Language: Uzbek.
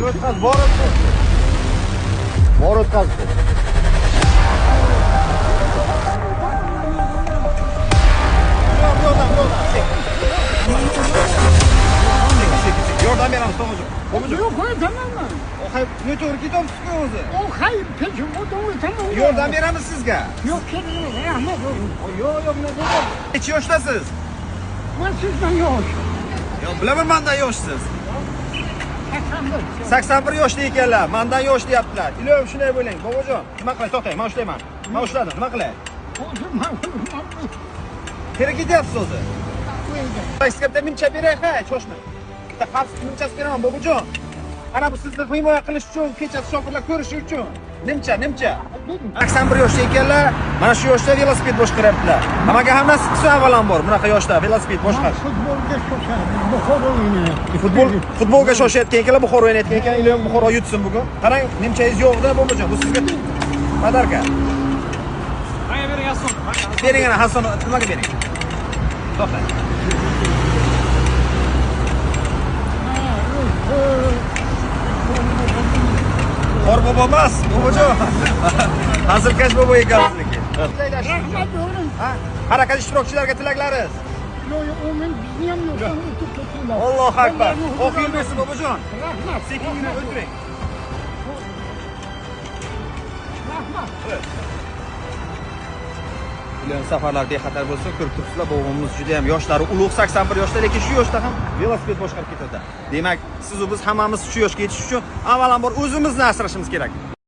o'tkaz, bor o'tkaz. Bor o'tkaz. Yordam beramiz, Bobojon. Yo'q, qo'yamanmi? Noto'g'ri ketyapsiz-ku o'zi. Hayır, peki, o'taman. Yordam beramiz sizga. Yo'q, kerak yo'q, rahmat. Yo'q, nima bo'ladi? Necha yoshdasiz? Men sizdan yosh. Yo'q, bilaman, mendan yoshsiz. 81 yoshda ekanlar, mendan yosh deyaptilar. Iloyim shunday bo'ling, Bobojon. Nima qilay, to'xtang, men ushlayman. Men ushladim, nima qilay? Kerak ketyapsiz o'zi. Sizga bitta nimcha beray, cho'shma. Bitta xavfsiz nimchasi beraman, Bobojon. Ana bu sizni himoya qilish uchun, kechasi shofirlar ko'rishi uchun. Nimcha. 81 yoshda ekanlar, mana shu yoshda velosiped boshqaryaptilar. Hammaga hammasi qilsa avvalambor, bunaqa yoshda velosiped boshqarish. Futbolga shoshadi, Buxoro o'ynayapti. Futbolga shoshayotgan ekanlar, Buxoro o'ynayotgan ekan, iloyim Buxoro yutsin bugun. Qarang, nimchangiz yo'q-da, Bobojon, bu sizga padarka. Menga bering Hasan. Bering ana Hasan, nimaga bering? To'xta. Xor bobo emas, Bobojon. Hazilkash bobo ekansizniki. Rahmat o'g'lim. Ha, harakat ishtirokchilariga tilaklaringiz. Yo'q, u men bizni ham yo'q. Allohu akbar. O'q yo'l bersin, Bobojon. Rahmat. Sekingina o'tiring. Rahmat. Iloyim safarlar bexatar bo'lsin, ko'rib turibsizlar, bobomiz juda ham yoshlari ulug', 81 yoshda, lekin shu yoshda ham velosiped boshqarib ketadi. Demak, siz va biz hammamiz shu yoshga yetish uchun avvalambor o'zimizni asrashimiz kerak.